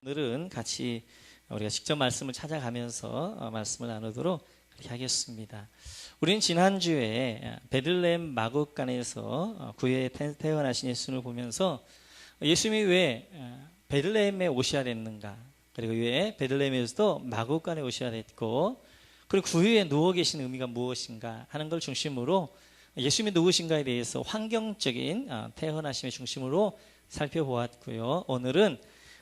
오늘은 같이 우리가 직접 말씀을 찾아가면서 말씀을 나누도록 그렇게 하겠습니다. 우리는 지난주에 베들레헴 마구간에서 구유에 태어나신 예수님을 보면서 예수님이 왜 베들레헴에 오셔야 됐는가, 그리고 왜 베들레헴에서도 마구간에 오셔야 됐고, 그리고 구유에 누워 계신 의미가 무엇인가 하는 걸 중심으로 예수님이 누구신가에 대해서 환경적인 태어나심의 중심으로 살펴보았고요. 오늘은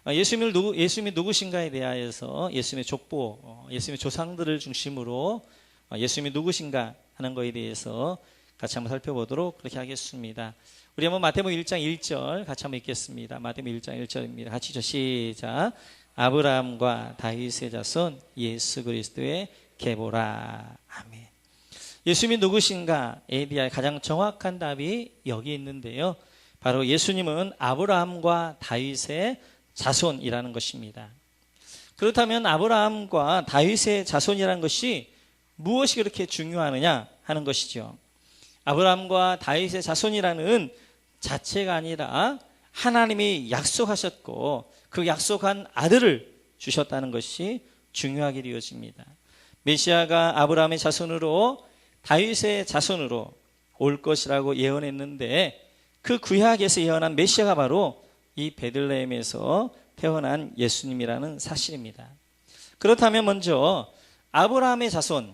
예수님이 누구신가에 대하여서 예수님의 족보, 예수님의 조상들을 중심으로 예수님이 누구신가 하는 것에 대해서 같이 한번 살펴보도록 그렇게 하겠습니다. 우리 한번 마태복음 1장 1절 같이 한번 읽겠습니다. 마태복음 1장 1절입니다. 같이 시작. 아브라함과 다윗의 자손 예수 그리스도의 계보라. 아멘. 예수님이 누구신가에 대한 가장 정확한 답이 여기 있는데요. 바로 예수님은 아브라함과 다윗의 자손이라는 것입니다. 그렇다면 아브라함과 다윗의 자손이라는 것이 무엇이 그렇게 중요하느냐 하는 것이죠. 아브라함과 다윗의 자손이라는 자체가 아니라 하나님이 약속하셨고 그 약속한 아들을 주셨다는 것이 중요하게 되어집니다. 메시아가 아브라함의 자손으로 다윗의 자손으로 올 것이라고 예언했는데 그 구약에서 예언한 메시아가 바로 이 베들레헴에서 태어난 예수님이라는 사실입니다. 그렇다면 먼저 아브라함의 자손,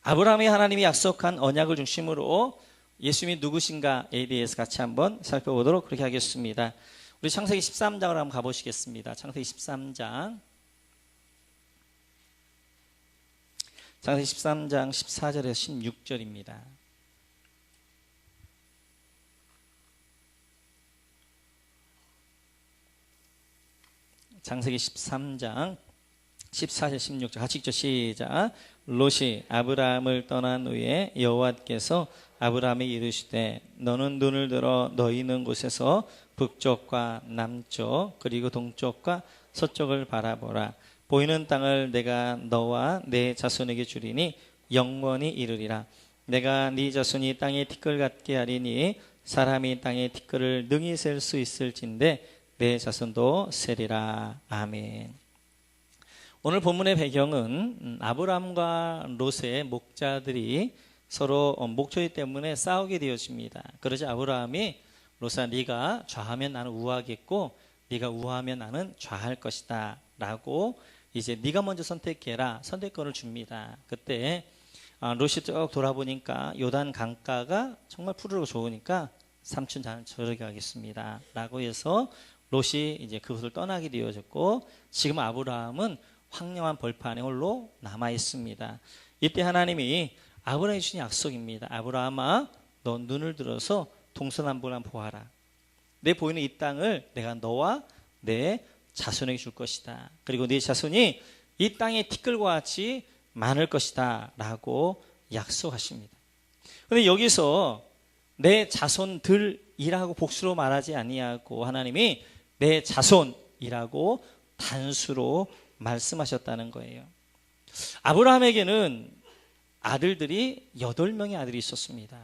아브라함의 하나님이 약속한 언약을 중심으로 예수님이 누구신가에 대해서 같이 한번 살펴보도록 그렇게 하겠습니다. 우리 창세기 13장으로 한번 가보시겠습니다. 창세기 13장. 창세기 13장 14절에서 16절입니다. 창세기 13장 14절 16절 같이 읽죠. 시작. 롯이 아브라함을 떠난 후에 여호와께서 아브라함에게 이르시되 너는 눈을 들어 너희 있는 곳에서 북쪽과 남쪽 그리고 동쪽과 서쪽을 바라보라. 보이는 땅을 내가 너와 내 자손에게 주리니 영원히 이르리라. 내가 네 자손이 땅의 티끌 같게 하리니 사람이 땅의 티끌을 능히 셀 수 있을진데 내 자손도 세리라. 아멘. 오늘 본문의 배경은 아브라함과 롯의 목자들이 서로 목초이 때문에 싸우게 되어집니다. 그러자 아브라함이 롯아 네가 좌하면 나는 우하겠고 네가 우하면 나는 좌할 것이다 라고 이제 네가 먼저 선택해라 선택권을 줍니다. 그때 롯이 쭉 돌아보니까 요단 강가가 정말 푸르고 좋으니까 삼촌 저는 저렇게 가겠습니다 라고 해서 롯이 이제 그곳을 떠나게 되어졌고 지금 아브라함은 황량한 벌판에 홀로 남아 있습니다. 이때 하나님이 아브라함에 주신 약속입니다. 아브라함아 너 눈을 들어서 동서남북을 한번 보아라. 내 보이는 이 땅을 내가 너와 내 자손에게 줄 것이다. 그리고 네 자손이 이 땅의 티끌과 같이 많을 것이다 라고 약속하십니다. 그런데 여기서 내 자손들이라고 복수로 말하지 아니하고 하나님이 내 자손이라고 단수로 말씀하셨다는 거예요. 아브라함에게는 아들들이 8명의 아들이 있었습니다.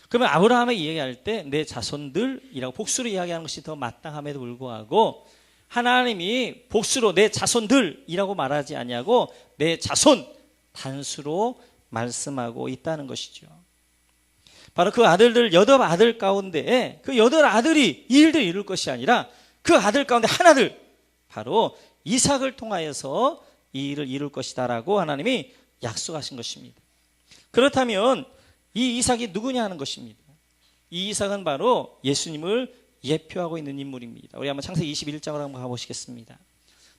그러면 아브라함에게 이야기할 때 내 자손들이라고 복수로 이야기하는 것이 더 마땅함에도 불구하고 하나님이 복수로 내 자손들이라고 말하지 아니하고 내 자손 단수로 말씀하고 있다는 것이죠. 바로 그 아들들 8아들 가운데 그 8아들이 이 일들을 이룰 것이 아니라 그 아들 가운데 하나들 바로 이삭을 통하여서 이 일을 이룰 것이다 라고 하나님이 약속하신 것입니다. 그렇다면 이 이삭이 누구냐 하는 것입니다. 이 이삭은 바로 예수님을 예표하고 있는 인물입니다. 우리 한번 창세기 21장으로 한번 가보시겠습니다.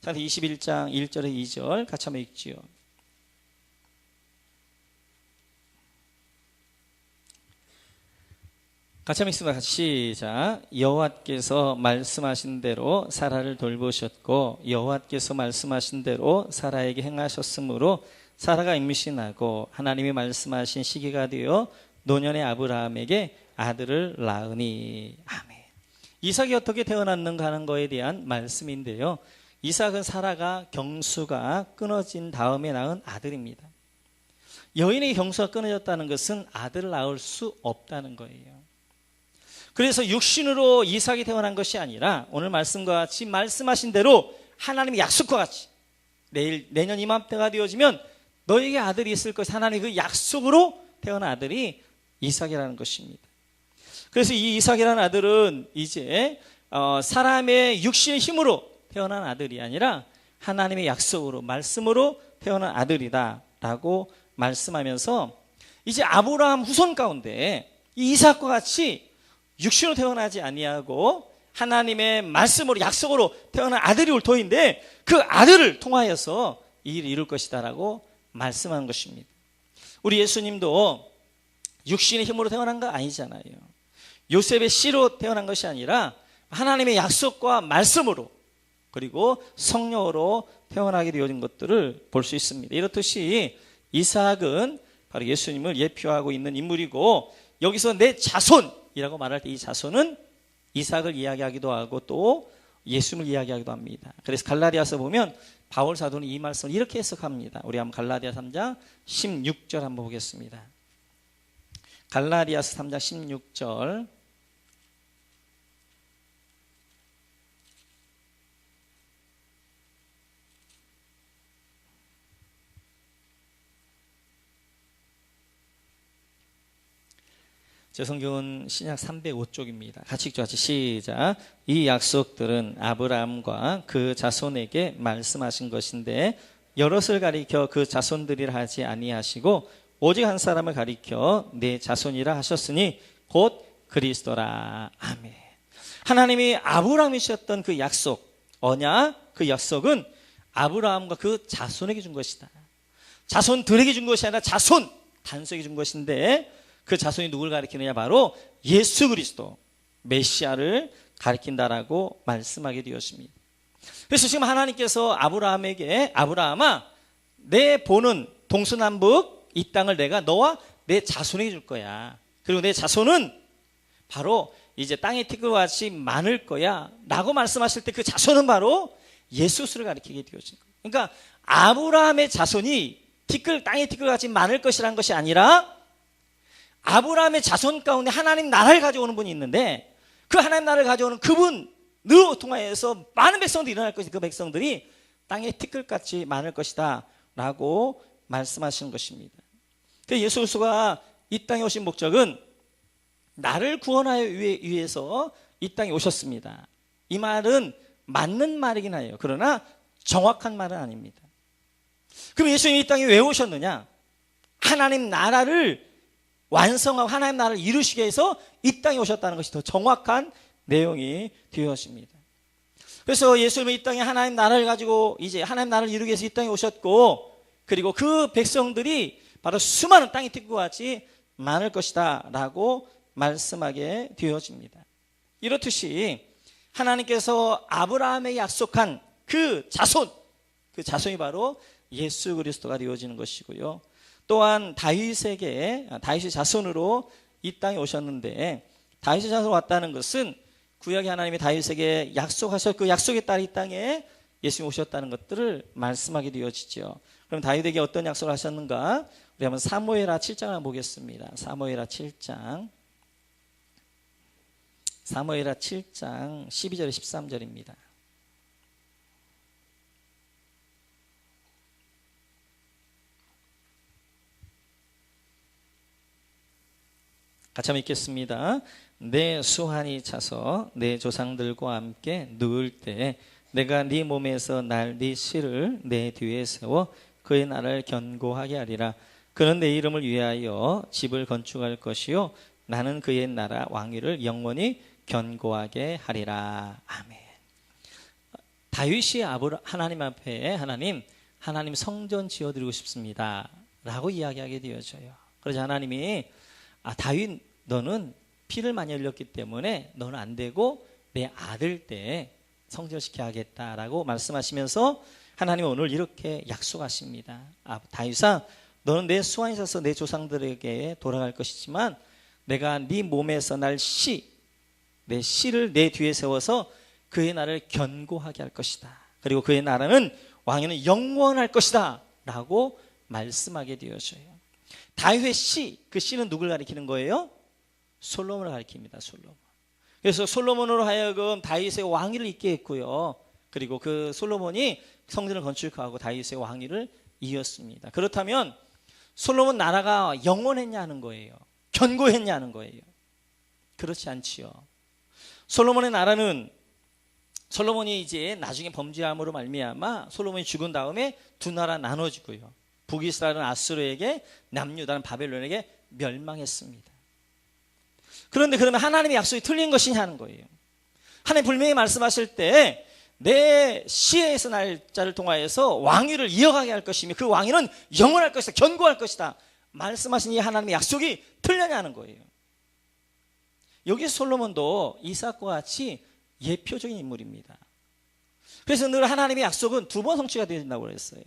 창세기 21장 1절에 2절 같이 한번 읽지요. 같이 한번 읽습니다. 같이 시작. 여호와께서 말씀하신 대로 사라를 돌보셨고 여호와께서 말씀하신 대로 사라에게 행하셨으므로 사라가 임신하고 하나님이 말씀하신 시기가 되어 노년의 아브라함에게 아들을 낳으니. 아멘. 이삭이 어떻게 태어났는가 하는 것에 대한 말씀인데요. 이삭은 사라가 경수가 끊어진 다음에 낳은 아들입니다. 여인의 경수가 끊어졌다는 것은 아들을 낳을 수 없다는 거예요. 그래서 육신으로 이삭이 태어난 것이 아니라 오늘 말씀과 같이 말씀하신 대로 하나님의 약속과 같이 내년 이맘때가 되어지면 너에게 아들이 있을 것이 하나님의 그 약속으로 태어난 아들이 이삭이라는 것입니다. 그래서 이 이삭이라는 아들은 이제 사람의 육신의 힘으로 태어난 아들이 아니라 하나님의 약속으로 말씀으로 태어난 아들이다 라고 말씀하면서 이제 아브라함 후손 가운데 이 이삭과 같이 육신으로 태어나지 아니하고 하나님의 말씀으로 약속으로 태어난 아들이 올 터인데 그 아들을 통하여서 이 일을 이룰 것이다 라고 말씀하는 것입니다. 우리 예수님도 육신의 힘으로 태어난 거 아니잖아요. 요셉의 씨로 태어난 것이 아니라 하나님의 약속과 말씀으로 그리고 성령으로 태어나게 되어진 것들을 볼 수 있습니다. 이렇듯이 이삭은 바로 예수님을 예표하고 있는 인물이고 여기서 내 자손이라고 말할 때 이 자손은 이삭을 이야기하기도 하고 또 예수님을 이야기하기도 합니다. 그래서 갈라디아서 보면 바울 사도는 이 말씀을 이렇게 해석합니다. 우리 한번 갈라디아 3장 16절 한번 보겠습니다. 갈라디아서 3장 16절 제 성경은 신약 305쪽입니다. 같이 읽죠. 같이 시작. 이 약속들은 아브라함과 그 자손에게 말씀하신 것인데 여럿을 가리켜 그 자손들이라 하지 아니하시고 오직 한 사람을 가리켜 내 자손이라 하셨으니 곧 그리스도라. 아멘. 하나님이 아브라함이 주셨던 그 약속, 언약, 그 약속은 아브라함과 그 자손에게 준 것이다. 자손들에게 준 것이 아니라 자손 단속에게 준 것인데 그 자손이 누굴 가리키느냐? 바로 예수 그리스도 메시아를 가리킨다라고 말씀하게 되었습니다. 그래서 지금 하나님께서 아브라함에게 아브라함아 내 보는 동서남북 이 땅을 내가 너와 내 자손에게 줄 거야. 그리고 내 자손은 바로 이제 땅의 티끌과 같이 많을 거야 라고 말씀하실 때 그 자손은 바로 예수를 가리키게 되어진 거예요. 그러니까 아브라함의 자손이 땅의 티끌과 같이 많을 것이라는 것이 아니라 아브라함의 자손 가운데 하나님 나라를 가져오는 분이 있는데 그 하나님 나라를 가져오는 그분으로 통하여서 많은 백성들이 일어날 것이 그 백성들이 땅의 티끌같이 많을 것이다 라고 말씀하시는 것입니다. 예수 그리스도가 이 땅에 오신 목적은 나를 구원하기 위해서 이 땅에 오셨습니다. 이 말은 맞는 말이긴 해요. 그러나 정확한 말은 아닙니다. 그럼 예수님이 이 땅에 왜 오셨느냐? 하나님 나라를 완성하고 하나님 나라를 이루시기 위해서 이 땅에 오셨다는 것이 더 정확한 내용이 되었습니다. 그래서 예수님은 이 땅에 하나님 나라를 가지고 이제 하나님 나라를 이루기 위해서 이 땅에 오셨고 그리고 그 백성들이 바로 수많은 땅의 티끌과 같이 많을 것이다 라고 말씀하게 되어집니다. 이렇듯이 하나님께서 아브라함에게 약속한 그 자손이 바로 예수 그리스도가 되어지는 것이고요. 또한 다윗의 자손으로 이 땅에 오셨는데 다윗의 자손으로 왔다는 것은 구약의 하나님이 다윗에게 약속하셨 그 약속에 따라 이 땅에 예수님이 오셨다는 것들을 말씀하게 되어지죠. 그럼 다윗에게 어떤 약속을 하셨는가? 우리 한번 사무엘하 7장을 한번 보겠습니다. 사무엘하 7장 12절에 13절입니다. 같이 한번 읽겠습니다. 내 수환이 차서 내 조상들과 함께 누울 때 내가 네 몸에서 네 씨를 내 뒤에 세워 그의 나라를 견고하게 하리라. 그는 내 이름을 위하여 집을 건축할 것이요 나는 그의 나라 왕위를 영원히 견고하게 하리라. 아멘. 다윗이 하나님 앞에 하나님 성전 지어드리고 싶습니다 라고 이야기하게 되어져요. 그래서 하나님이 다윗 너는 피를 많이 흘렸기 때문에 너는 안 되고 내 아들 때 성전시켜야 하겠다라고 말씀하시면서 하나님은 오늘 이렇게 약속하십니다. 다윗아 너는 내 수완이 있어서 내 조상들에게 돌아갈 것이지만 내가 네 몸에서 내 씨를 내 뒤에 세워서 그의 나라를 견고하게 할 것이다. 그리고 그의 나라는 왕위는 영원할 것이다 라고 말씀하게 되어져요. 다윗의 씨, 그 씨는 누굴 가리키는 거예요? 솔로몬을 가리킵니다. 솔로몬. 그래서 솔로몬으로 하여금 다윗의 왕위를 잇게 했고요. 그리고 그 솔로몬이 성전을 건축하고 다윗의 왕위를 이었습니다. 그렇다면 솔로몬 나라가 영원했냐는 거예요. 견고했냐는 거예요. 그렇지 않지요. 솔로몬의 나라는 솔로몬이 이제 나중에 범죄함으로 말미암아 솔로몬이 죽은 다음에 두 나라 나눠지고요. 북이스라엘은 아수르에게, 남유다는 바벨론에게 멸망했습니다. 그런데 그러면 하나님의 약속이 틀린 것이냐는 거예요. 하나님 분명히 말씀하실 때 내 시에서 날짜를 통하여서 왕위를 이어가게 할 것이며 그 왕위는 영원할 것이다, 견고할 것이다 말씀하신 이 하나님의 약속이 틀렸냐는 거예요. 여기서 솔로몬도 이삭과 같이 예표적인 인물입니다. 그래서 늘 하나님의 약속은 두 번 성취가 되어진다고 그랬어요.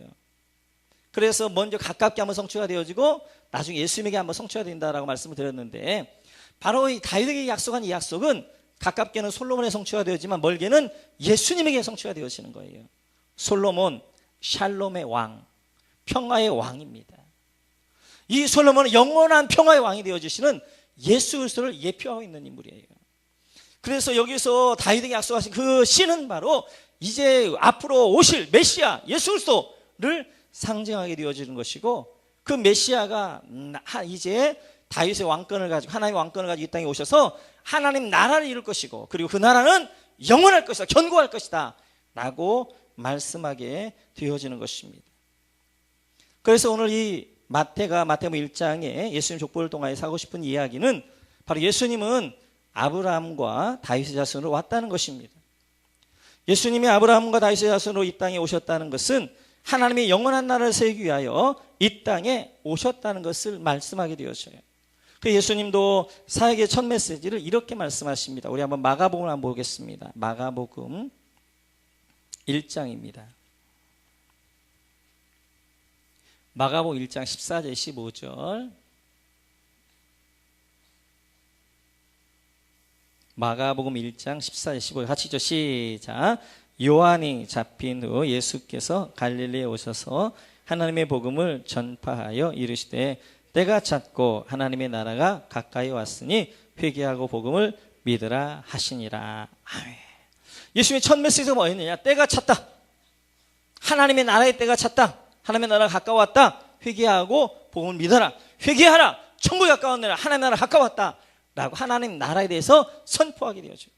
그래서 먼저 가깝게 한번 성취가 되어지고 나중에 예수님에게 한번 성취가 된다라고 말씀을 드렸는데, 바로 이 다윗에게 약속한 이 약속은 가깝게는 솔로몬의 성취가 되었지만 멀게는 예수님에게 성취가 되어지는 거예요. 솔로몬 샬롬의 왕, 평화의 왕입니다. 이 솔로몬은 영원한 평화의 왕이 되어주시는 예수 그리스도를 예표하고 있는 인물이에요. 그래서 여기서 다윗에게 약속하신 그 씨는 바로 이제 앞으로 오실 메시아 예수 그리스도를 상징하게 되어지는 것이고, 그 메시아가 이제 다윗의 왕권을 가지고, 하나님의 왕권을 가지고 이 땅에 오셔서 하나님 나라를 이룰 것이고, 그리고 그 나라는 영원할 것이다, 견고할 것이다 라고 말씀하게 되어지는 것입니다. 그래서 오늘 이 마태복음 1장에 예수님 족보를 통하여 하고 싶은 이야기는 바로 예수님은 아브라함과 다윗의 자손으로 왔다는 것입니다. 예수님이 아브라함과 다윗의 자손으로 이 땅에 오셨다는 것은 하나님의 영원한 나라를 세우기 위하여 이 땅에 오셨다는 것을 말씀하게 되어져요. 그 예수님도 사역의 첫 메시지를 이렇게 말씀하십니다. 우리 한번 마가복음을 한번 보겠습니다. 마가복음 1장입니다. 마가복음 1장 14절 15절. 마가복음 1장 14절 15절 같이 읽죠. 시작. 요한이 잡힌 후 예수께서 갈릴리에 오셔서 하나님의 복음을 전파하여 이르시되 때가 찼고 하나님의 나라가 가까이 왔으니 회개하고 복음을 믿으라 하시니라. 아멘. 예수님의 첫 메시지가 뭐였느냐? 때가 찼다. 하나님의 나라의 때가 찼다. 하나님의 나라가 가까웠다. 회개하고 복음을 믿어라. 회개하라. 천국이 가까웠느라 하나님의 나라가 가까웠다 라고 하나님 나라에 대해서 선포하게 되어져요.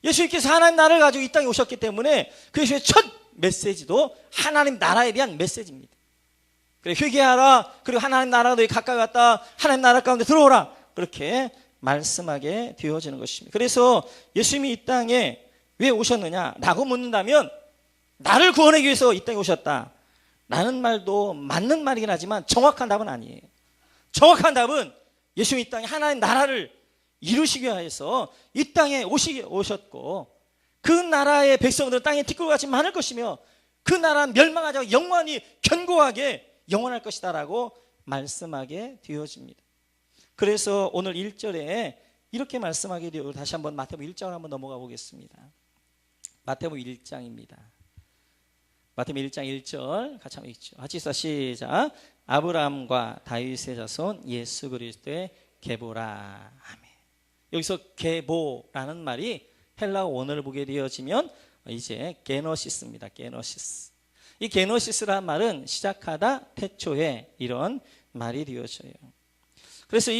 예수님께서 하나님 나라를 가지고 이 땅에 오셨기 때문에 그 예수의 첫 메시지도 하나님 나라에 대한 메시지입니다. 그래, 회개하라. 그리고 하나님 나라가 너희 가까이 왔다. 하나님 나라 가운데 들어오라. 그렇게 말씀하게 되어지는 것입니다. 그래서 예수님이 이 땅에 왜 오셨느냐라고 묻는다면, 나를 구원하기 위해서 이 땅에 오셨다 라는 말도 맞는 말이긴 하지만 정확한 답은 아니에요. 정확한 답은 예수님이 이 땅에 하나님 나라를 이루시기 위해서 이 땅에 오셨고, 그 나라의 백성들은 땅에 티끌같이 많을 것이며 그 나라는 멸망하지 않고 영원히 견고하게 영원할 것이다 라고 말씀하게 되어집니다. 그래서 오늘 1절에 이렇게 말씀하게 되어, 다시 한번 마태복음 1장을 한번 넘어가 보겠습니다. 마태복음 1장입니다. 마태복음 1장 1절 같이 한번 읽죠. 같이 있어 시작. 아브라함과 다윗의 자손 예수 그리스도의 계보라. 아멘. 여기서 계보라는 말이 헬라어 원어를 보게 되어지면 이제 게노시스입니다. 게노시스. 이 게노시스라는 말은 시작하다, 태초에 이런 말이 되어져요. 그래서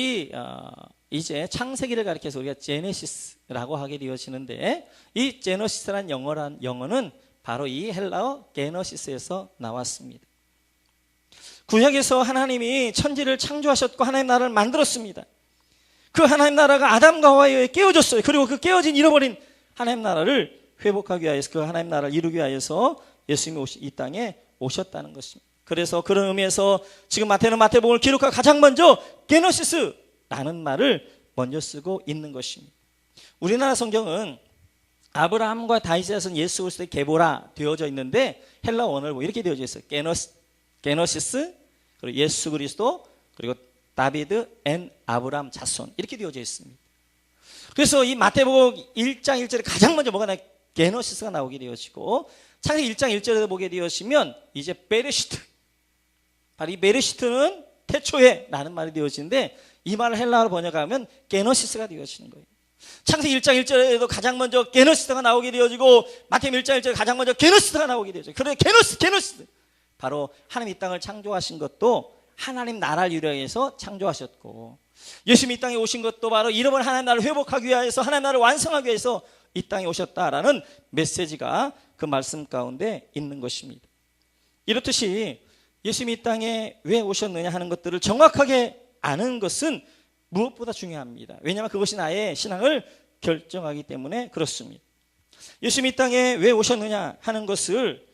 이제 창세기를 가리켜서 우리가 제네시스라고 하게 되어지는데, 이 제노시스라는 영어는 바로 이 헬라어 게노시스에서 나왔습니다. 구약에서 하나님이 천지를 창조하셨고 하나님 나라를 만들었습니다. 그 하나님 나라가 아담과 하와에 의해 깨어졌어요. 그리고 그 깨어진 잃어버린 하나님 나라를 회복하기 위해서, 그 하나님 나라를 이루기 위해서 예수님이 이 땅에 오셨다는 것입니다. 그래서 그런 의미에서 지금 마태는 마태복음을 기록하고 가장 먼저 게노시스라는 말을 먼저 쓰고 있는 것입니다. 우리나라 성경은 아브라함과 다윗의 자손 예수 그리스도의 계보라 되어져 있는데, 헬라 원어를 보면 이렇게 되어져 있어요. 게노시스, 그리고 예수 그리스도, 그리고 다비드 앤 아브라함 자손, 이렇게 되어져 있습니다. 그래서 이 마태복음 1장 1절에 가장 먼저 뭐가 게노시스가 나오게 되어지고, 창세기 1장 1절에 보게 되어지면 이제 베르시트, 바로 이 베르시트는 태초에 라는 말이 되어지는데, 이 말을 헬라어로 번역하면 게노시스가 되어지는 거예요. 창세기 1장 1절에도 가장 먼저 게노시스가 나오게 되어지고 마태복음 1장 1절에 가장 먼저 게노시스가 나오게 되어져. 그래 게노시스 바로 하나님 이 땅을 창조하신 것도 하나님 나라를 이루기 위해서 창조하셨고, 예수님 이 땅에 오신 것도 바로 잃어버린 하나님 나라를 회복하기 위해서, 하나님 나라를 완성하기 위해서 이 땅에 오셨다라는 메시지가 그 말씀 가운데 있는 것입니다. 이렇듯이 예수님이 이 땅에 왜 오셨느냐 하는 것들을 정확하게 아는 것은 무엇보다 중요합니다. 왜냐하면 그것이 나의 신앙을 결정하기 때문에 그렇습니다. 예수님이 이 땅에 왜 오셨느냐 하는 것을,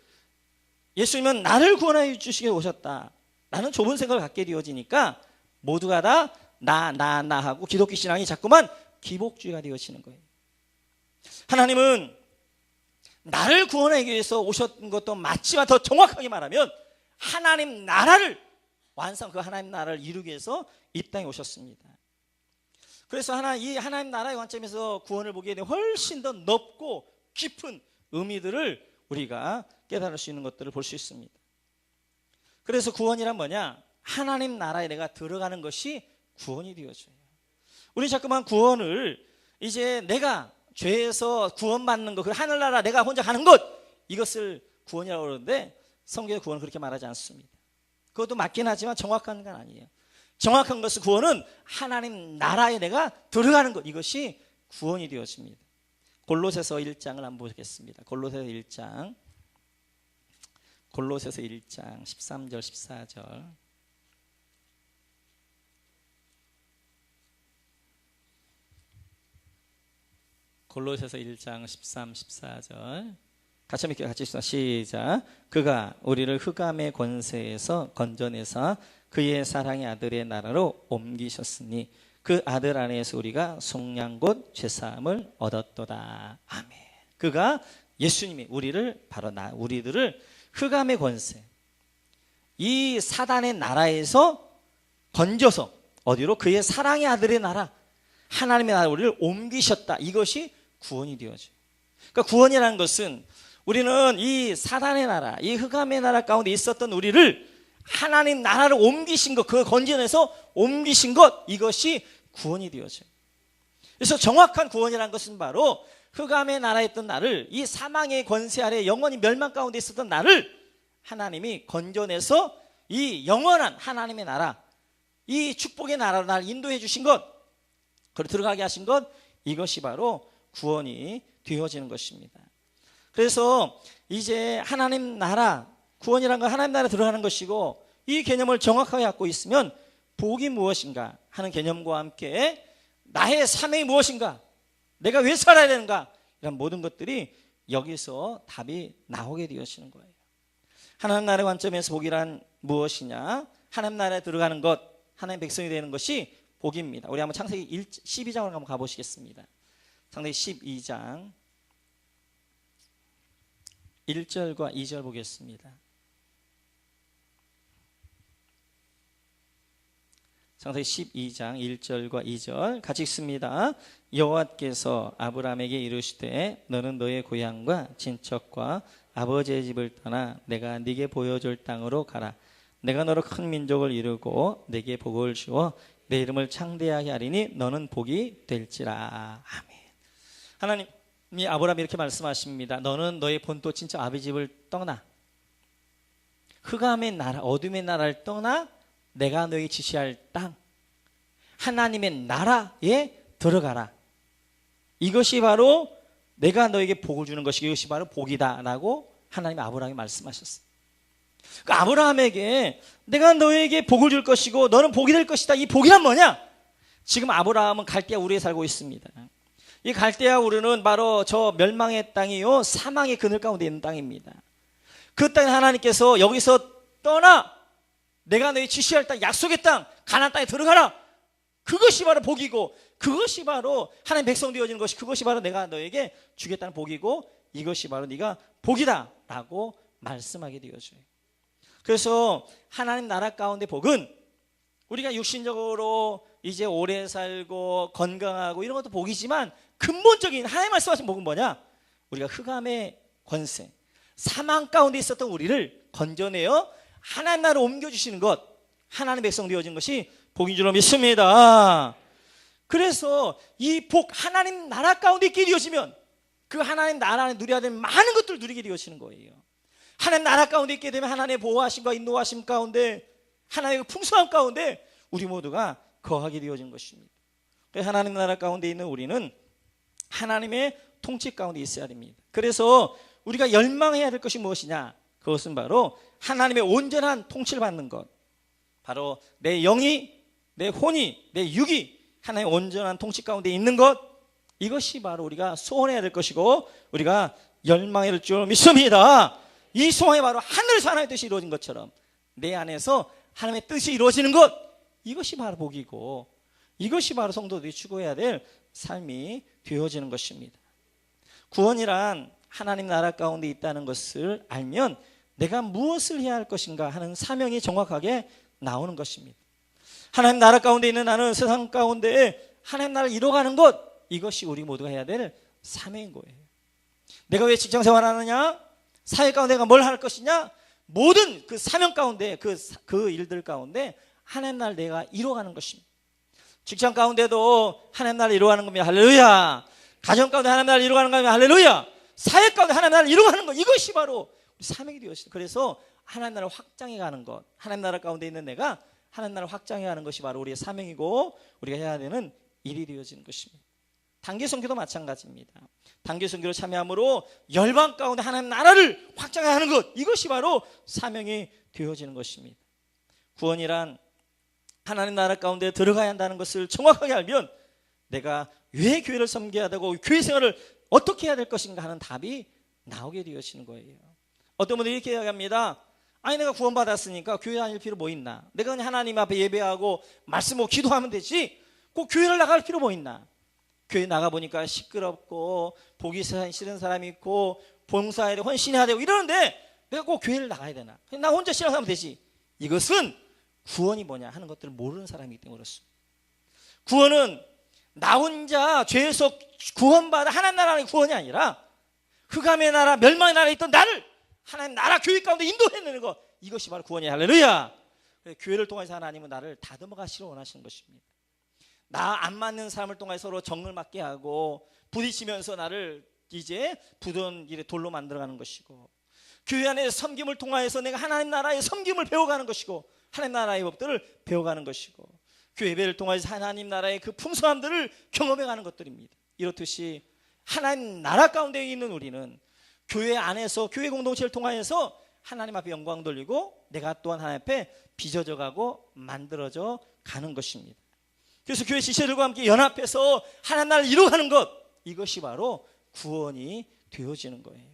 예수님은 나를 구원하여 주시게 오셨다 라는 좁은 생각을 갖게 되어지니까 모두가 다 나 하고 기독교 신앙이 자꾸만 기복주의가 되어지는 거예요. 하나님은 나를 구원하기 위해서 오셨던 것도 맞지만 더 정확하게 말하면 하나님 나라를 그 하나님 나라를 이루기 위해서 이 땅에 오셨습니다. 그래서 이 하나님 나라의 관점에서 구원을 보기에 대해 훨씬 더 넓고 깊은 의미들을 우리가 깨달을 수 있는 것들을 볼 수 있습니다. 그래서 구원이란 뭐냐? 하나님 나라에 내가 들어가는 것이 구원이 되어져요. 우리 자꾸만 구원을 이제 내가 죄에서 구원받는 것, 그 하늘나라 내가 혼자 가는 것, 이것을 구원이라고 그러는데 성경의 구원은 그렇게 말하지 않습니다. 그것도 맞긴 하지만 정확한 건 아니에요. 정확한 것은, 구원은 하나님 나라에 내가 들어가는 것, 이것이 구원이 되어집니다. 골로새서 1장을 한번 보겠습니다. 골로새서 1장 13절 14절. 골로새서 1장 13, 14절 같이 함께 같이 읽습니다. 시작. 그가 우리를 흑암의 권세에서 건져내사 그의 사랑의 아들의 나라로 옮기셨으니 그 아들 안에서 우리가 속량 곧 죄사함을 얻었도다. 아멘. 그가, 예수님이 우리들을 흑암의 권세, 이 사단의 나라에서 건져서 어디로? 그의 사랑의 아들의 나라, 하나님의 나라로 우리를 옮기셨다. 이것이 구원이 되어져요. 그러니까 구원이라는 것은, 우리는 이 사단의 나라, 이 흑암의 나라 가운데 있었던 우리를 하나님 나라를 옮기신 것, 그 건져내서 옮기신 것, 이것이 구원이 되어져요. 그래서 정확한 구원이라는 것은 바로 흑암의 나라에 있던 나를, 이 사망의 권세 아래 영원히 멸망 가운데 있었던 나를 하나님이 건져내서 이 영원한 하나님의 나라, 이 축복의 나라로 나를 인도해 주신 것, 그리고 들어가게 하신 것, 이것이 바로 구원이 되어지는 것입니다. 그래서 이제 하나님 나라, 구원이란 건 하나님 나라에 들어가는 것이고, 이 개념을 정확하게 갖고 있으면 복이 무엇인가 하는 개념과 함께 나의 삶이 무엇인가, 내가 왜 살아야 되는가, 이런 모든 것들이 여기서 답이 나오게 되어지는 거예요. 하나님 나라의 관점에서 복이란 무엇이냐? 하나님 나라에 들어가는 것, 하나님의 백성이 되는 것이 복입니다. 우리 한번 창세기 12장으로 한번 가보시겠습니다. 창세기 12장 1절과 2절 보겠습니다. 창세기 12장 1절과 2절 같이 읽습니다. 여호와께서 아브라함에게 이르시되 너는 너의 고향과 친척과 아버지의 집을 떠나 내가 네게 보여줄 땅으로 가라. 내가 너로 큰 민족을 이루고 네게 복을 주어 내 이름을 창대하게 하리니 너는 복이 될지라. 아멘. 하나님이 아브라함이 이렇게 말씀하십니다. 너는 너의 본토 친척 아버지 집을 떠나, 흑암의 나라, 어둠의 나라를 떠나 내가 너에게 지시할 땅, 하나님의 나라에 들어가라. 이것이 바로 내가 너에게 복을 주는 것이, 이것이 바로 복이다라고 하나님이 아브라함이 말씀하셨어요. 그러니까 아브라함에게 내가 너에게 복을 줄 것이고 너는 복이 될 것이다. 이 복이란 뭐냐? 지금 아브라함은 갈대아 우르에 살고 있습니다. 이 갈대아 우르는 바로 저 멸망의 땅이요, 사망의 그늘 가운데 있는 땅입니다. 그 땅에 하나님께서 여기서 떠나 내가 너희 지시할 땅, 약속의 땅, 가나안 땅에 들어가라. 그것이 바로 복이고, 그것이 바로 하나님 백성 되어지는 것이, 그것이 바로 내가 너에게 주겠다는 복이고, 이것이 바로 네가 복이다라고 말씀하게 되어져요. 그래서 하나님 나라 가운데 복은 우리가 육신적으로 이제 오래 살고 건강하고 이런 것도 복이지만, 근본적인 하나님 말씀하신 복은 뭐냐? 우리가 흑암의 권세, 사망 가운데 있었던 우리를 건져내어 하나님 나라로 옮겨주시는 것, 하나님 백성 되어진 것이 복인 줄로 믿습니다. 그래서 이 복, 하나님 나라 가운데 있게 되어지면 그 하나님 나라 안에 누려야 되는 많은 것들을 누리게 되어지는 거예요. 하나님 나라 가운데 있게 되면 하나님의 보호하심과 인도하심 가운데, 하나님의 풍성함 가운데 우리 모두가 거하게 되어진 것입니다. 하나님 나라 가운데 있는 우리는 하나님의 통치 가운데 있어야 됩니다. 그래서 우리가 열망해야 될 것이 무엇이냐? 그것은 바로 하나님의 온전한 통치를 받는 것, 바로 내 영이, 내 혼이, 내 육이 하나님의 온전한 통치 가운데 있는 것, 이것이 바로 우리가 소원해야 될 것이고 우리가 열망해야 될 줄 믿습니다. 이 소원이 바로 하늘에서 하나님의 뜻이 이루어진 것처럼 내 안에서 하나님의 뜻이 이루어지는 것, 이것이 바로 복이고 이것이 바로 성도들이 추구해야 될 삶이 되어지는 것입니다. 구원이란 하나님 나라 가운데 있다는 것을 알면 내가 무엇을 해야 할 것인가 하는 사명이 정확하게 나오는 것입니다. 하나님 나라 가운데 있는 나는 세상 가운데 하나님 나라를 이뤄가는 것, 이것이 우리 모두가 해야 될 사명인 거예요. 내가 왜 직장 생활하느냐? 사회 가운데 내가 뭘 할 것이냐? 모든 그 사명 가운데 그 일들 가운데 하나님 나라를 내가 이뤄가는 것입니다. 직장 가운데도 하나님 나라를 이루어가는 겁니다. 할렐루야. 가정 가운데 하나님 나라를 이루어가는 겁니다. 할렐루야. 사회 가운데 하나님 나라를 이루어가는 것, 이것이 바로 우리 사명이 되었습니다. 그래서 하나님 나라를 확장해 가는 것, 하나님 나라 가운데 있는 내가 하나님 나라를 확장해 가는 것이 바로 우리의 사명이고 우리가 해야 되는 일이 되어지는 것입니다. 단기 선교도 마찬가지입니다. 단기 선교로 참여함으로 열방 가운데 하나님 나라를 확장해 가는 것, 이것이 바로 사명이 되어지는 것입니다. 구원이란 하나님 나라 가운데 들어가야 한다는 것을 정확하게 알면 내가 왜 교회를 섬겨야 되고 교회 생활을 어떻게 해야 될 것인가 하는 답이 나오게 되어지는 거예요. 어떤 분들이 이렇게 이야기합니다. 아니 내가 구원받았으니까 교회 다닐 필요 뭐 있나? 내가 그냥 하나님 앞에 예배하고 말씀하고 기도하면 되지 꼭 교회를 나갈 필요 뭐 있나? 교회 나가보니까 시끄럽고 보기 싫은 사람이 있고 봉사해야 되고 헌신해야 되고 이러는데 내가 꼭 교회를 나가야 되나? 그냥 나 혼자 신앙하면 되지. 이것은 구원이 뭐냐 하는 것들을 모르는 사람이기 때문에 그렇습니다. 구원은 나 혼자 죄에서 구원받아 하나님 나라의 구원이 아니라 흑암의 나라, 멸망의 나라에 있던 나를 하나님 나라 교회 가운데 인도해내는 것, 이것이 바로 구원이야. 할렐루야. 교회를 통해서 하나님은 나를 다듬어 가시려 원하시는 것입니다. 나 안 맞는 사람을 통해서 서로 정을 맞게 하고 부딪히면서 나를 이제 부던 일에 돌로 만들어가는 것이고, 교회 안에 섬김을 통하여서 내가 하나님 나라의 섬김을 배워가는 것이고 하나님 나라의 법들을 배워가는 것이고, 교회 예배를 통해서 하나님 나라의 그 풍성함들을 경험해가는 것들입니다. 이렇듯이 하나님 나라 가운데 있는 우리는 교회 안에서 교회 공동체를 통하여서 하나님 앞에 영광 돌리고 내가 또한 하나님 앞에 빚어져 가고 만들어져 가는 것입니다. 그래서 교회 지체들과 함께 연합해서 하나님 나라를 이루어가는 것, 이것이 바로 구원이 되어지는 거예요.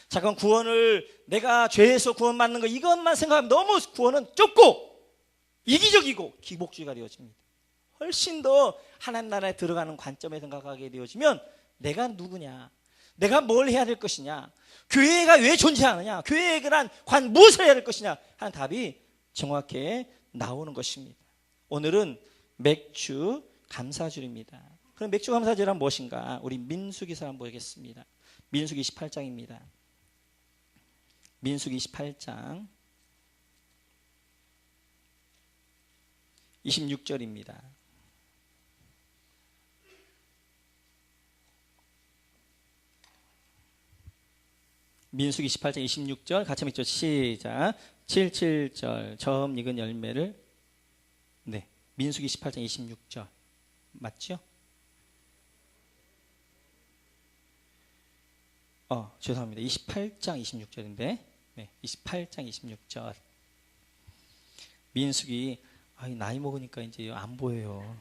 잠깐 구원을 내가 죄에서 구원받는 것 이것만 생각하면 너무 구원은 좁고 이기적이고 기복주의가 되어집니다. 훨씬 더 하나님 나라에 들어가는 관점에 생각하게 되어지면 내가 누구냐, 내가 뭘 해야 될 것이냐, 교회가 왜 존재하느냐, 교회에 관한 무엇을 해야 될 것이냐 하는 답이 정확히 나오는 것입니다. 오늘은 맥주 감사주일입니다. 그럼 맥주 감사주일은 무엇인가? 우리 민수기서 한번 보겠습니다. 민수기 28장입니다. 민수기 28장 26절입니다. 민수기 28장 26절 같이 읽죠. 시작. 77절 처음 익은 열매를, 네, 민수기 18장 26절 맞죠? 죄송합니다. 28장 26절인데 네, 28장 26절. 민수기, 나이 먹으니까 이제 안 보여요.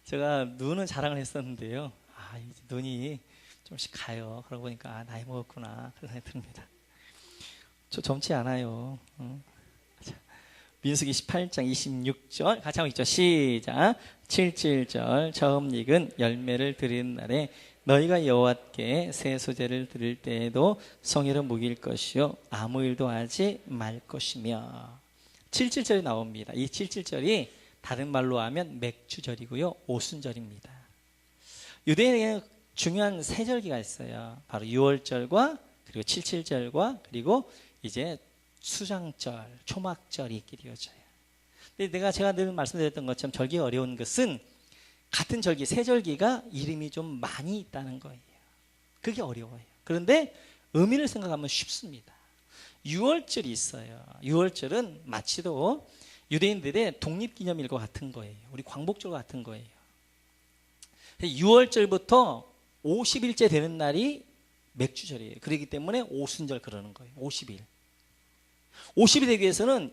제가 눈은 자랑을 했었는데요. 이제 눈이 좀씩 가요. 그러고 보니까 나이 먹었구나 그런 생각이 듭니다. 저 젊지 않아요. 민수기 18장 26절 같이 한번 읽죠. 시작. 77절 처음 익은 열매를 드리는 날에 너희가 여호와께 새 소재를 드릴 때에도 성의를 무길 것이요 아무 일도 하지 말 것이며. 77절이 나옵니다. 이 77절이 다른 말로 하면 맥주절이고요 오순절입니다. 유대인에게는 중요한 세 절기가 있어요. 바로 6월절과 그리고 77절과 그리고 이제 수장절, 초막절이 있게 되어져요. 근데 제가 늘 말씀드렸던 것처럼 절기가 어려운 것은 같은 절기, 세 절기가 이름이 좀 많이 있다는 거예요. 그게 어려워요. 그런데 의미를 생각하면 쉽습니다. 유월절이 있어요. 유월절은 마치도 유대인들의 독립기념일과 같은 거예요. 우리 광복절과 같은 거예요. 6월절부터 50일째 되는 날이 맥주절이에요. 그렇기 때문에 오순절 그러는 거예요. 50일. 50이 되기 위해서는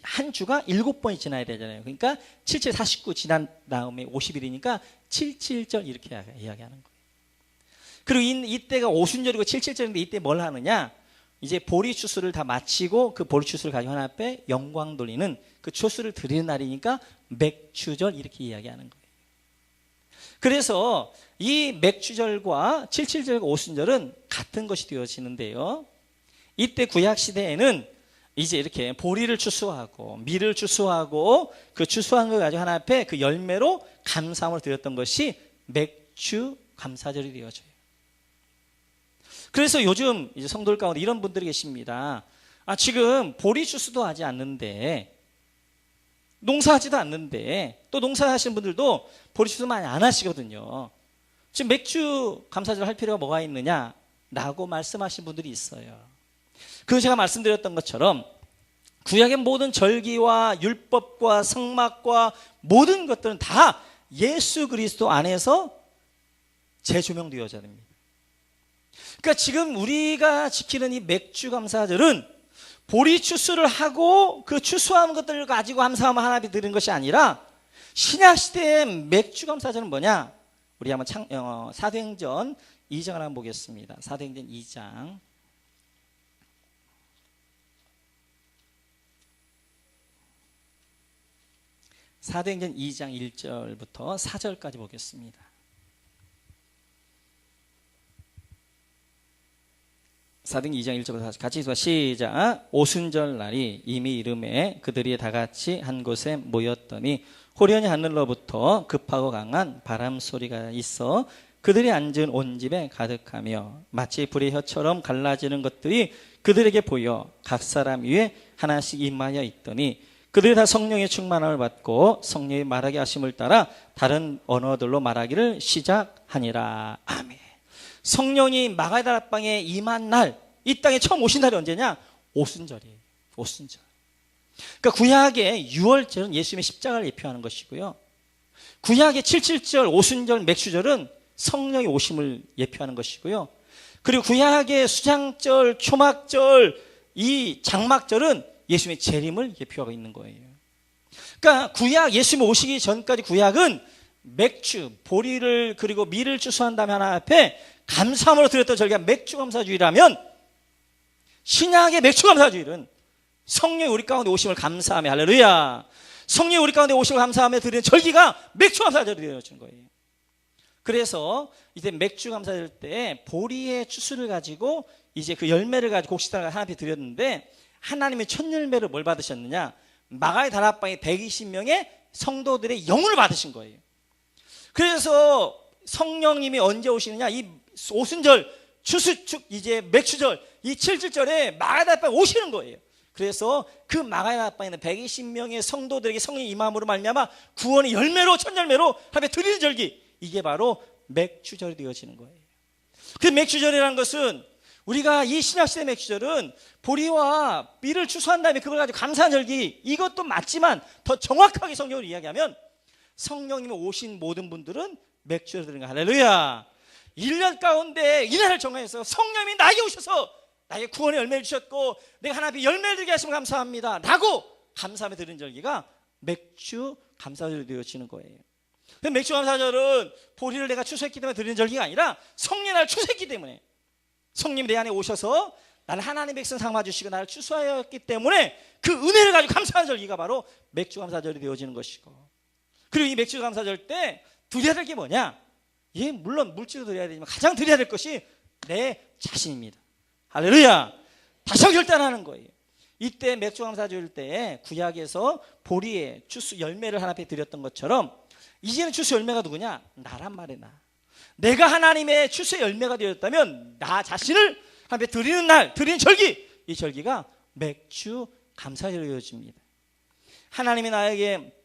한 주가 7번이 지나야 되잖아요. 그러니까 77, 49 지난 다음에 50일이니까 77절 이렇게 이야기하는 거예요. 그리고 이때가 오순절이고 77절인데 이때 뭘 하느냐? 이제 보리 추수를 다 마치고 그 보리 추수를 가지고 하나님 앞에 영광 돌리는 그 추수를 드리는 날이니까 맥주절 이렇게 이야기하는 거예요. 그래서 이 맥주절과 77절과 오순절은 같은 것이 되어지는데요. 이때 구약 시대에는 이제 이렇게 보리를 추수하고 밀을 추수하고 그 추수한 걸 가지고 하나님 앞에 그 열매로 감사함을 드렸던 것이 맥주 감사절이 되어져요. 그래서 요즘 이제 성도들 가운데 이런 분들이 계십니다. 지금 보리 추수도 하지 않는데, 농사하지도 않는데, 또 농사하시는 분들도 보리 추수 많이 안 하시거든요. 지금 맥주 감사절 할 필요가 뭐가 있느냐라고 말씀하신 분들이 있어요. 그래서 제가 말씀드렸던 것처럼 구약의 모든 절기와 율법과 성막과 모든 것들은 다 예수 그리스도 안에서 재조명되어져야 됩니다. 그러니까 지금 우리가 지키는 이 맥주 감사절은 보리 추수를 하고 그 추수한 것들을 가지고 감사하며 하나님께 드리는 것이 아니라 신약 시대의 맥주 감사절은 뭐냐? 우리 한번 사도행전 2장을 한번 보겠습니다. 사도행전 2장. 사도행전 2장 1절부터 4절까지 보겠습니다. 사도행전 2장 1절부터 같이 읽어 시작. 오순절 날이 이미 이름에 그들이 다 같이 한 곳에 모였더니 호련히 하늘로부터 급하고 강한 바람 소리가 있어 그들이 앉은 온 집에 가득하며 마치 불의 혀처럼 갈라지는 것들이 그들에게 보여 각 사람 위에 하나씩 임하여 있더니 그들이 다 성령의 충만함을 받고 성령의 말하게 하심을 따라 다른 언어들로 말하기를 시작하니라. 아멘. 성령이 마가다락방에 임한 날, 이 땅에 처음 오신 날이 언제냐? 오순절이에요. 오순절. 그러니까 구약의 6월절은 예수님의 십자가를 예표하는 것이고요. 구약의 77절, 오순절, 맥주절은 성령의 오심을 예표하는 것이고요. 그리고 구약의 수장절, 초막절, 이 장막절은 예수님의 재림을 예표하고 있는 거예요. 그러니까 구약, 예수님 오시기 전까지 구약은 맥주, 보리를 그리고 밀을 추수한 다음에 하나님 앞에 감사함으로 드렸던 절기가 맥주 감사주의라면 신약의 맥주 감사주일은 성령이 우리 가운데 오심을 감사하며 할렐루야. 성령이 우리 가운데 오심을 감사하며 드리는 절기가 맥주 감사절이 되어진 거예요. 그래서 이제 맥주 감사절 때 보리의 추수를 가지고 이제 그 열매를 가지고 곡식단을 하나님 앞에 드렸는데 하나님의 첫 열매를 뭘 받으셨느냐? 마가의 다락방에 120명의 성도들의 영혼을 받으신 거예요. 그래서 성령님이 언제 오시느냐? 이 오순절, 이제 맥주절, 이 77절에 마가의 다락방에 오시는 거예요. 그래서 그 마가의 다락방에는 120명의 성도들에게 성령이 임함으로 말미암아 구원의 열매로, 첫 열매로 하나님께 드리는 절기, 이게 바로 맥주절이 되어지는 거예요. 그 맥주절이라는 것은 우리가 이 신약시대 맥주절은 보리와 밀을 추수한 다음에 그걸 가지고 감사한 절기, 이것도 맞지만 더 정확하게 성경을 이야기하면 성령님이 오신 모든 분들은 맥주를 드리는 거. 할렐루야. 1년 가운데 이날을 정해서 성령님이 나에게 오셔서 나에게 구원의 열매를 주셨고 내가 하나님의 열매를 드리게 하시면 감사합니다 라고 감사하며 드리는 절기가 맥주 감사절이 되어지는 거예요. 맥주 감사절은 보리를 내가 추수했기 때문에 드리는 절기가 아니라 성령의 날을 추수했기 때문에 성령이 내 안에 오셔서 나를 하나님의 백성 삼아주시고 나를 추수하였기 때문에 그 은혜를 가지고 감사하는 절기가 바로 맥주 감사절이 되어지는 것이고, 그리고 이 맥주 감사절 때 드려야 될 게 뭐냐? 예, 물론 물질도 드려야 되지만 가장 드려야 될 것이 내 자신입니다. 할렐루야. 다시 한번 결단하는 거예요. 이때 맥주 감사절 때 구약에서 보리의 추수 열매를 하나 앞에 드렸던 것처럼 이제는 추수 열매가 누구냐? 나란 말이야. 나. 내가 하나님의 추수의 열매가 되었다면 나 자신을 하나님께 드리는 날, 드리는 절기, 이 절기가 맥주 감사로 이어집니다. 하나님이 나에게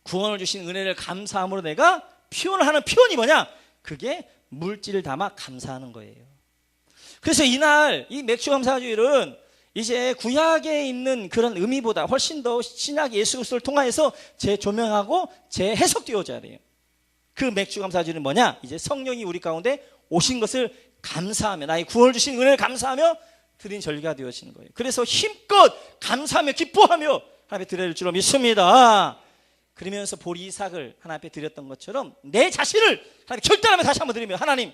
구원을 주신 은혜를 감사함으로 내가 표현을 하는 표현이 뭐냐? 그게 물질을 담아 감사하는 거예요. 그래서 이날 이 맥주 감사주일은 이제 구약에 있는 그런 의미보다 훨씬 더 신약 예수 그리스도를 통하여서 재조명하고 재해석되어져야 돼요. 그 맥주 감사주일은 뭐냐? 이제 성령이 우리 가운데 오신 것을 감사하며, 나의 구원을 주신 은혜를 감사하며 드린 절기가 되어지는 거예요. 그래서 힘껏 감사하며 기뻐하며 하나님 앞에 드릴 줄로 믿습니다. 그러면서 보리 이삭을 하나님 앞에 드렸던 것처럼 내 자신을 하나님 결단하며 다시 한번 드리며, 하나님,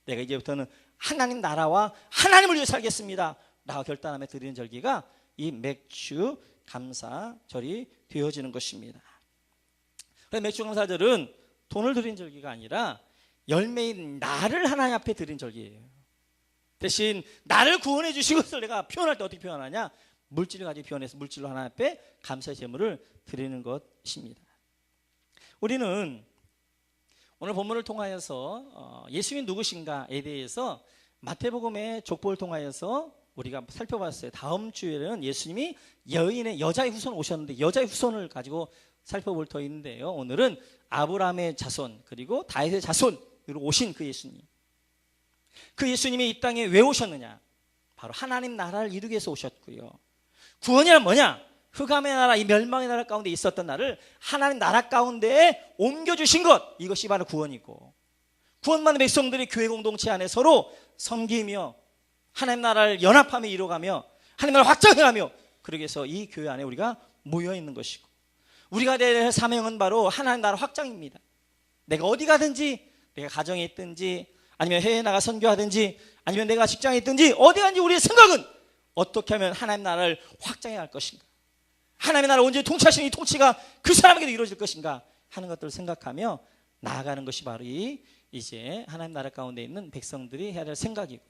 내가 이제부터는 하나님 나라와 하나님을 위해 살겠습니다 라고 결단하며 드리는 절기가 이 맥주 감사절이 되어지는 것입니다. 그래서 맥주 감사절은 돈을 드린 절기가 아니라 열매인 나를 하나님 앞에 드린 절기예요. 대신 나를 구원해 주신 것을 내가 표현할 때 어떻게 표현하냐? 물질을 가지고 표현해서 물질로 하나님 앞에 감사의 제물을 드리는 것입니다. 우리는 오늘 본문을 통하여서 예수님이 누구신가에 대해서 마태복음의 족보를 통하여서 우리가 살펴봤어요. 다음 주에는 예수님이 여자의 후손 오셨는데 여자의 후손을 가지고 살펴볼 터인데요. 오늘은 아브라함의 자손 그리고 다윗의 자손으로 오신 그 예수님. 그 예수님이 이 땅에 왜 오셨느냐? 바로 하나님 나라를 이루기 위해서 오셨고요. 구원이란 뭐냐? 흑암의 나라, 이 멸망의 나라 가운데 있었던 나를 하나님 나라 가운데에 옮겨주신 것, 이것이 바로 구원이고, 구원받은 백성들이 교회 공동체 안에 서로 섬기며 하나님 나라를 연합하며 이루어가며 하나님 나라를 확장해가며, 그러기 위해서 이 교회 안에 우리가 모여있는 것이고, 우리가 될 사명은 바로 하나님 나라 확장입니다. 내가 어디 가든지, 내가 가정에 있든지 아니면 해외에 나가 선교하든지 아니면 내가 직장에 있든지 어디 가든지 우리의 생각은 어떻게 하면 하나님 나라를 확장해 갈 것인가, 하나님의 나라를 언제 통치하시는 이 통치가 그 사람에게도 이루어질 것인가 하는 것들을 생각하며 나아가는 것이 바로 이제 하나님 나라 가운데 있는 백성들이 해야 될 생각이고요.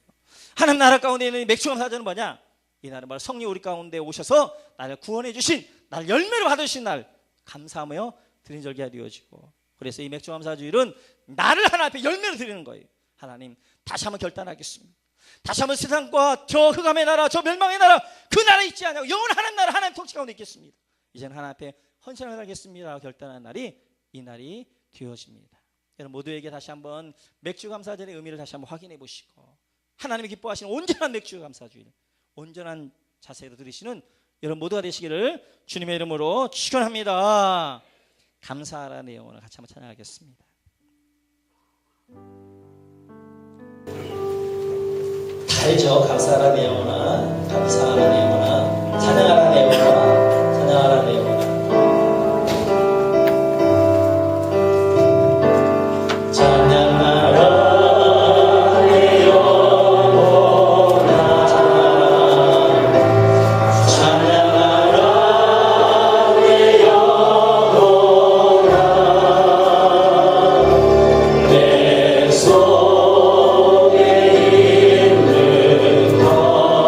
하나님 나라 가운데 있는 맥주감사절은 뭐냐? 이 날은 바로 성령 우리 가운데 오셔서 나를 구원해 주신, 나를 열매로 받으신 날 감사하며 드린 절기가 되어지고, 그래서 이 맥주감사주일은 나를 하나님 앞에 열매로 드리는 거예요. 하나님, 다시 한번 결단하겠습니다. 다시 한번 세상과 저 흑암의 나라, 저 멸망의 나라, 그 나라에 있지 않냐고 영원한 하나님 나라, 하나님 통치 가운데 있겠습니다. 이제는 하나님 앞에 헌신을 하겠습니다 결단한 날이 이 날이 되어집니다. 여러분 모두에게 다시 한번 맥주감사절의 의미를 다시 한번 확인해 보시고, 하나님이 기뻐하시는 온전한 맥주감사주일, 온전한 자세로 드리시는 여러분 모두가 되시기를 주님의 이름으로 축원합니다. 감사하라는 영혼을 같이 한번 찬양하겠습니다. 알죠? 감사하라는 영혼아, 감사하라는 영혼아, 찬양하라는 영혼아, 찬양하라는 영혼아. 내 속에 있는 것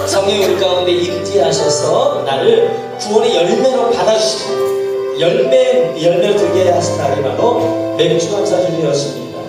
성령이 우리 가운데 임재하셔서 나를 구원의 열매로 받아주시고 열매를 들게 하신다니 바로 맥주 감사주였습니다.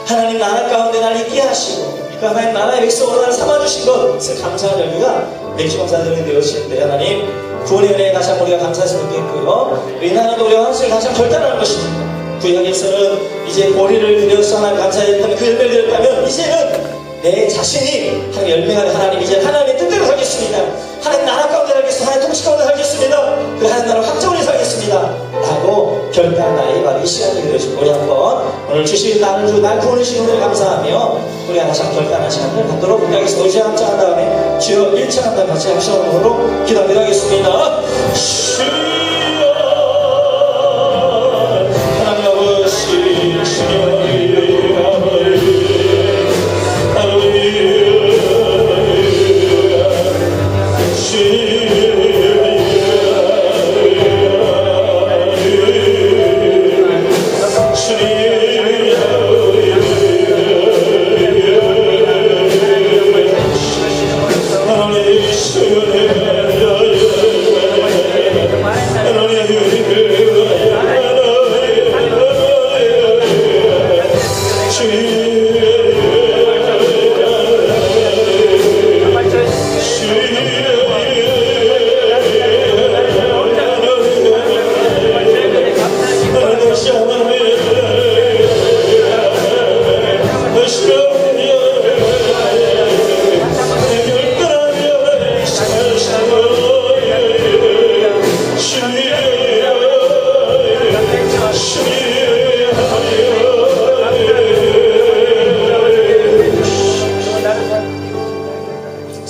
하나님 나라 가운데 날 있게 하시고 그 하나님 나라의 백성으로 나를 삼아주신 것을 감사하는 열매가 맥주 감사드리는 되었는데 하나님 구원의 은혜에 다시 한번 우리가 감사했으면 좋겠고요. 이 나라도 우리가 환상을 다시 한번 결단하는 것입니다. 구약에서는 이제 보리를 드려서 하나님 감사했다면 그 열매를 드렸다면 이제는 내 자신이 하나님 열매가 하나님 이제 하나님의 뜻대로 살겠습니다. 하나님 나라 가운데 살겠습니다. 하나님 통치 가운데 살겠습니다. 그 하나님 나라 확정을 살겠습니다. 라고 결단한 날이 바로 이 시간이 되어지고 우리 한번 오늘 주신 나를 구원해 주신 은혜를 감사하며 우리가 다시 한번 결단한 시간을 갖도록 하겠습니다. 우리 함께 한 다음에 주여 1차 한 다음에 같이 합시험으로 기도하도록 하겠습니다. 하나님 아버지 주여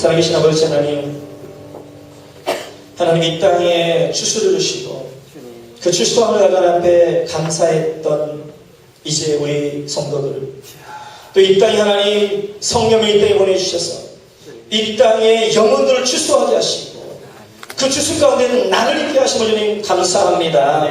살아계신 아버지 하나님, 하나님 이 땅에 추수를 주시고 그 추수함을 나간 앞에 감사했던 이제 우리 성도들, 또 이 땅에 하나님 성령을 이 땅에 보내주셔서 이 땅에 영혼들을 추수하게 하시고 그 추수 가운데는 나를 있게 하심을 주님 감사합니다.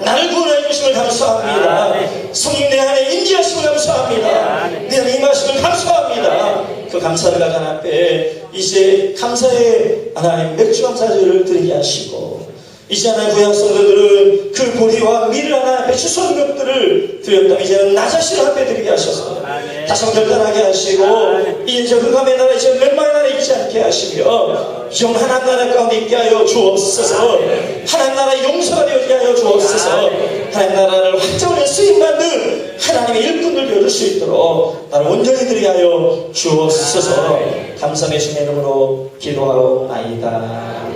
나를 구원해 주심을 감사합니다. 성령 내 안에 임재하심을 감사합니다. 내 안에 임하심을 감사합니다. 그 감사를 가진 앞에 이제 감사의 하나님 맥주 감사제를 드리게 하시고 이제 하나님 구약 성도들은 그 보리와 밀을 하나 앞에 추수한 것들을 드렸다면 이제는 나 자신을 앞에 드리게 하셔서 다시 한번 결단하게 하시고 이제 흑암의 나라 이제 멸망의 나라에 있지 않게 하시며 영원한 나라 가운데 있게 하여 주옵소서. 하나님 나라의 용서가 되게 하여 주옵소서. 하나님 나라를 확정하는 쓰임받는 하나님의 일꾼들 되어줄 수 있도록 나를 온전히 드리게 하여 주옵소서. 감사의 주의 이름으로 기도하옵나이다.